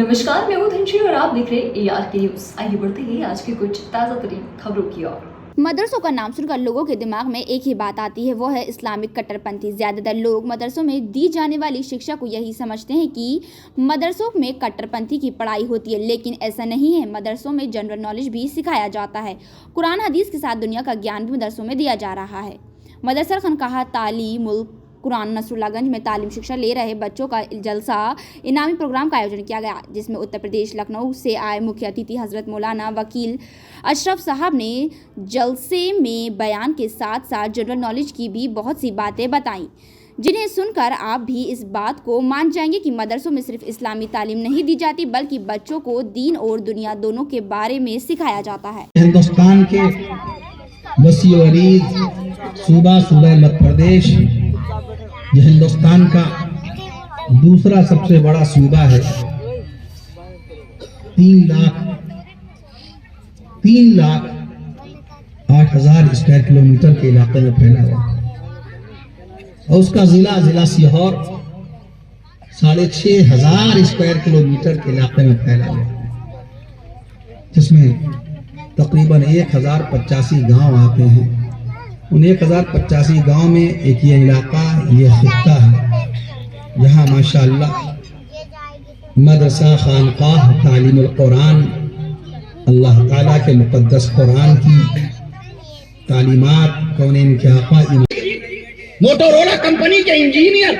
नमस्कार, मैं हूं धनश्री और आप देख रहे हैं ARK न्यूज। आइए बढ़ते हैं आज की कुछ ताज़ा तरीन खबरों की ओर। मदरसों का नाम सुनकर लोगों के दिमाग में एक ही बात आती है, वो है इस्लामिक कट्टरपंथी। ज़्यादातर लोग मदरसों में दी जाने वाली शिक्षा को यही समझते हैं कि मदरसों में कट्टरपंथी की पढ़ाई होती है, लेकिन ऐसा नहीं है। मदरसों में जनरल नॉलेज भी सिखाया जाता है। कुरान हदीस के साथ दुनिया का ज्ञान भी मदरसों में दिया जा रहा है। मदरसा खनकाह तालीमुल कुरान नसरुल्लाहगंज में तालीम शिक्षा ले रहे बच्चों का जलसा इनामी प्रोग्राम का आयोजन किया गया, जिसमें उत्तर प्रदेश लखनऊ से आए मुख्य अतिथि हजरत मौलाना वकील अशरफ साहब ने जलसे में बयान के साथ साथ जनरल नॉलेज की भी बहुत सी बातें बताईं, जिन्हें सुनकर आप भी इस बात को मान जाएंगे कि मदरसों में सिर्फ इस्लामी तालीम नहीं दी जाती, बल्कि बच्चों को दीन और दुनिया दोनों के बारे में सिखाया जाता है। हिंदुस्तान के वसीअरीज सूबा मध्य प्रदेश, जो हिंदुस्तान का दूसरा सबसे बड़ा सूबा है, 3,08,000 स्क्वायर किलोमीटर के इलाके में फैला हुआ है और उसका जिला सीहोर 6,500 स्क्वायर किलोमीटर के इलाके में फैला हुआ है, जिसमें तकरीबन 1,085 गांव आते हैं। उन 1,085 गांव में एक ये इलाका, ये खित्ता है, जहाँ माशाअल्लाह मदरसा खानकाह तालीमुल कुरान, अल्लाह ताला के मुकद्दस कुरान की तालीमात कौनेन के आका मोटोरोला कंपनी के इंजीनियर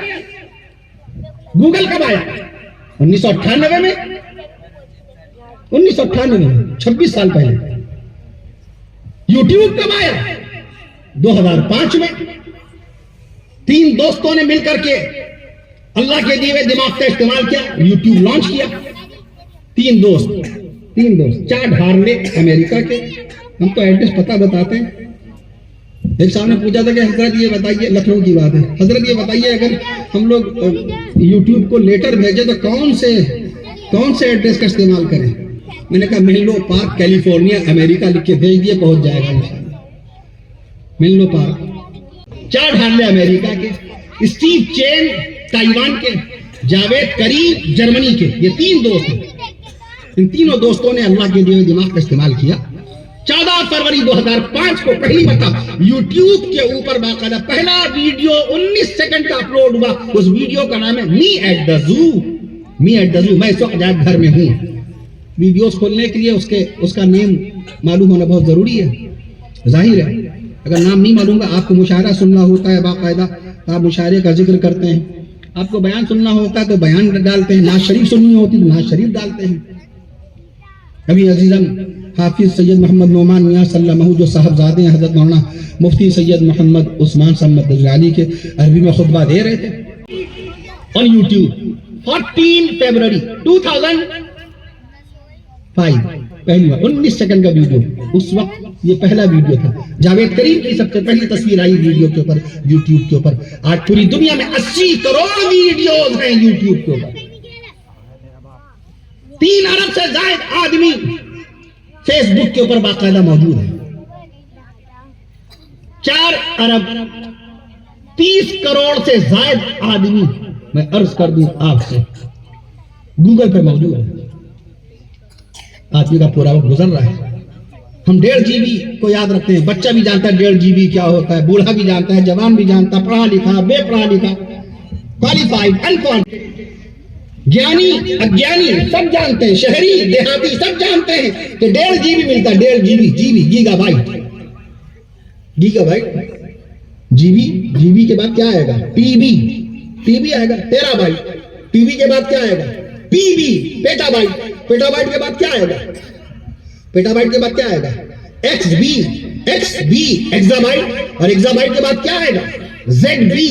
गूगल कब आया? 1998 में, 26 साल पहले। यूट्यूब कब आया? 2005 में। 3 दोस्तों ने मिलकर के अल्लाह के दिए हुए दिमाग का इस्तेमाल किया, यूट्यूब लॉन्च किया। 3 दोस्त 4 ढारले अमेरिका के। हम तो एड्रेस पता बताते हैं। एक साहब ने पूछा था कि हजरत ये बताइए, लखनऊ की बात है, हजरत ये बताइए अगर हम लोग यूट्यूब को लेटर भेजे तो कौन से एड्रेस का इस्तेमाल करें? मैंने कहा मेनलो पार्क कैलिफोर्निया अमेरिका लिख के भेज दिए, पहुंच जाएगा इंशाल्लाह। Menlo park. 4 ढाले अमेरिका के, स्टीव चेन ताइवान के, जावेद करीम जर्मनी के, ये 3 दोस्त हैं। इन तीनों दोस्तों ने अल्लाह के दिए हुए दिमाग का इस्तेमाल किया। 14 फरवरी 2005 को पहली मरतबा यूट्यूब के ऊपर बाकायदा पहला वीडियो 19 सेकंड का अपलोड हुआ। उस वीडियो का नाम है मी एट द जू। मैं इस वक्त घर में हूँ। वीडियोस खोलने के लिए उसका नेम मालूम होना बहुत जरूरी है। जाहिर है अगर नाम नहीं मालूम है, आपको मुशायरा सुनना होता है बाकायदा, तो आप मुशायरे का जिक्र करते हैं। आपको बयान सुनना होता है तो बयान डालते हैं। नाज शरीफ सुननी होती तो नाज शरीफ डालते हैं। अभी अजीजम हाफिज सैयद मोहम्मद नोमान मियां सल्लल्लाहु, जो साहबजादे हैं हजरत मौलाना मुफ्ती सैयद मोहम्मद उस्मान साहब दजलाली के, अरबी में खुतबा दे रहे थे ऑन यूट्यूब। 14 फरवरी 2005 पहली बार 19 सेकंड का वीडियो। उस वक्त ये पहला वीडियो था। जावेद करीम की सबसे पहली तस्वीर आई वीडियो के ऊपर, यूट्यूब के ऊपर। आज पूरी दुनिया में 80 करोड़ वीडियोस हैं यूट्यूब के ऊपर। 3 अरब से ज्यादा आदमी फेसबुक के ऊपर बाकायदा मौजूद है। 4 अरब 30 करोड़ से ज्यादा आदमी, मैं अर्ज कर दूं आपसे, गूगल पे मौजूद है। आदमी का पूरा वक्त गुजर रहा है। हम 1.5 GB को याद रखते हैं। बच्चा भी जानता है 1.5 GB क्या होता है, बूढ़ा भी जानता है, जवान भी जानता है, पढ़ा लिखा बेपढ़ा लिखा, क्वालिफाइड अनक्वालिफाइड, ज्ञानी अज्ञानी सब जानते हैं, शहरी देहाती सब जानते हैं कि 1.5 GB मिलता है। 1.5 GB गीगाबाइट। जीबी के बाद क्या आएगा? टीबी आएगा। टेराबाइट। टीबी के बाद क्या आएगा? PB petabyte. पेटाबाइट के बाद क्या आएगा? पेटाबाइट के बाद क्या आएगा? XB exabyte. और एक्साबाइट के बाद क्या आएगा? ZB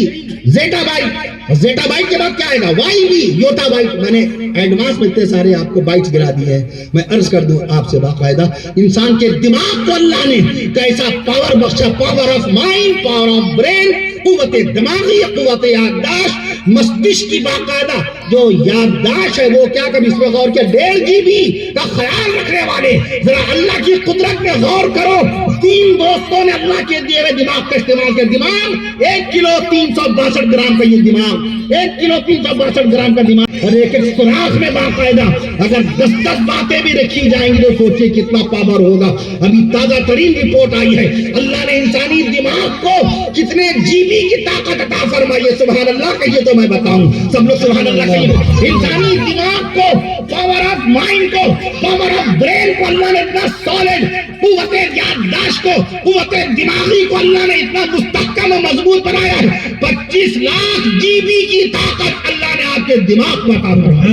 zettabyte. और जेटाबाइट के बाद क्या आएगा? YB yottabyte. मैंने एडवांस में इतने सारे आपको बाइट्स गिरा दिए हैं। मैं अर्ज कर दूं आपसे बाकायदा, इंसान के दिमाग को अल्लाह ने कैसा पावर बख्शा, power of mind, power of brain, कुव्वत दिमागी, कुव्वत याददाश्त, मस्तिष्क की बाकायदा जो याददाश्त है वो क्या कभी इसमें गौर किया 1.5 GB का ख्याल रखने वाले जरा अल्लाह की कुदरत में गौर करो 3 दोस्तों ने अल्लाह के दिए हुए दिमाग का इस्तेमाल किया दिमाग 1 किलो 362 ग्राम का ये दिमाग 1 किलो 362 ग्राम का दिमाग और एक सुराख में बाकायदा अगर 10-10 बातें भी रखी जाएंगी तो सोचिए कितना पावर होगा। अभी ताजा तरीन रिपोर्ट आई है अल्लाह ने इंसानी दिमाग को कितने जीबी की ताकत अता फरमाई है। सुभान अल्लाह कहिए तो मैं बताऊं सब लोग सुभान अल्लाह कहिए। इंसानी दिमाग को पावर ऑफ माइंड को पावर ऑफ ब्रेन को अल्लाह ने इतना सॉलिड कुव्वते याददाश्त को कुव्वते दिमागी को अल्लाह ने इतना मुस्तहकम और मजबूत बनाया है। 25 लाख जीबी की ताकत अल्लाह ने आपके दिमाग में अता फरमाई।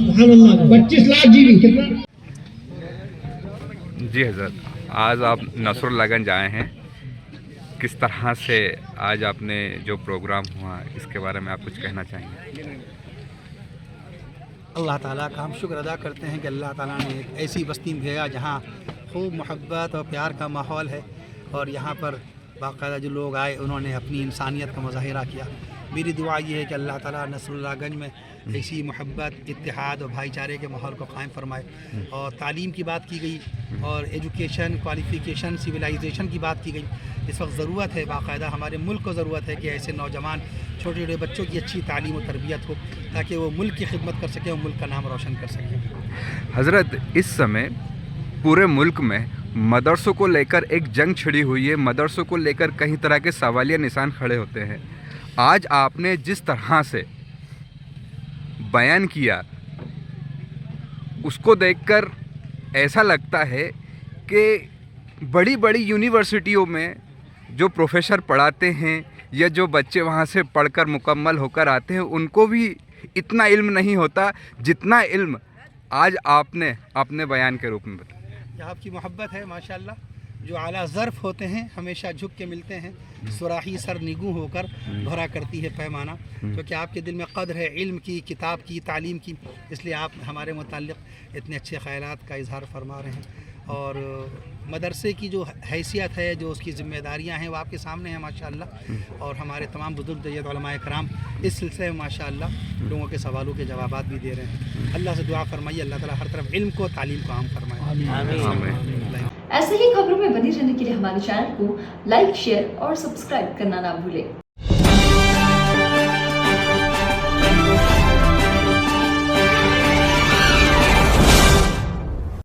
सुभान अल्लाह 25 लाख जीबी कितना। जी हज़रत, आज आप नसरुल्लाहगंज आए हैं, किस तरह से आज आपने जो प्रोग्राम हुआ इसके बारे में आप कुछ कहना चाहेंगे? अल्लाह ताला का हम शुक्र अदा करते हैं कि अल्लाह ताला ने एक ऐसी बस्ती में भेजा जहाँ खूब मोहब्बत और प्यार का माहौल है और यहाँ पर बाकायदा जो लोग आए उन्होंने अपनी इंसानियत का मुजाहिरा किया। मेरी दुआ ये है कि अल्लाह ताला नसरुल्लाहगंज में ऐसी मोहब्बत इत्तेहाद और भाईचारे के माहौल को कायम फरमाए। और तालीम की बात की गई और एजुकेशन क्वालिफ़िकेशन सिविलाइजेशन की बात की गई। इस वक्त ज़रूरत है बाकायदा हमारे मुल्क को ज़रूरत है कि ऐसे नौजवान छोटे छोटे बच्चों की अच्छी तालीम और तरबियत हो ताकि वो मुल्क की खिदमत कर सकें और मुल्क का नाम रोशन कर सकें। हज़रत, इस समय पूरे मुल्क में मदरसों को लेकर एक जंग छिड़ी हुई है, मदरसों को लेकर कई तरह के सवालिया निशान खड़े होते हैं। आज आपने जिस तरह से बयान किया उसको देखकर ऐसा लगता है कि बड़ी बड़ी यूनिवर्सिटियों में जो प्रोफेसर पढ़ाते हैं या जो बच्चे वहाँ से पढ़कर मुकम्मल होकर आते हैं उनको भी इतना इल्म नहीं होता जितना इल्म आज आपने अपने बयान के रूप में बताया। यह आपकी मोहब्बत है माशाल्लाह। जो आला ज़र्फ़ होते हैं हमेशा झुक के मिलते हैं, सुराही सर निगू होकर भरा करती है पैमाना, क्योंकि आपके दिल में क़द्र है इल्म की, किताब की, तालीम की, इसलिए आप हमारे मुताल्लिक़ इतने अच्छे ख़यालात का इज़हार फरमा रहे हैं। और मदरसे की जो हैसियत है, जो उसकी ज़िम्मेदारियाँ हैं वो आपके सामने हैं माशाअल्लाह। और हमारे तमाम बुज़ुर्ग जैद उलमाए कराम इस सिलसिले में माशाअल्लाह लोगों के सवालों के जवाबात भी दे रहे हैं। अल्लाह से दुआ फरमाइए अल्लाह ताला हर तरफ इल्म को तालीम को आम फरमाए। ऐसे ही खबरों में बने रहने के लिए हमारे चैनल को लाइक शेयर और सब्सक्राइब करना ना भूलें।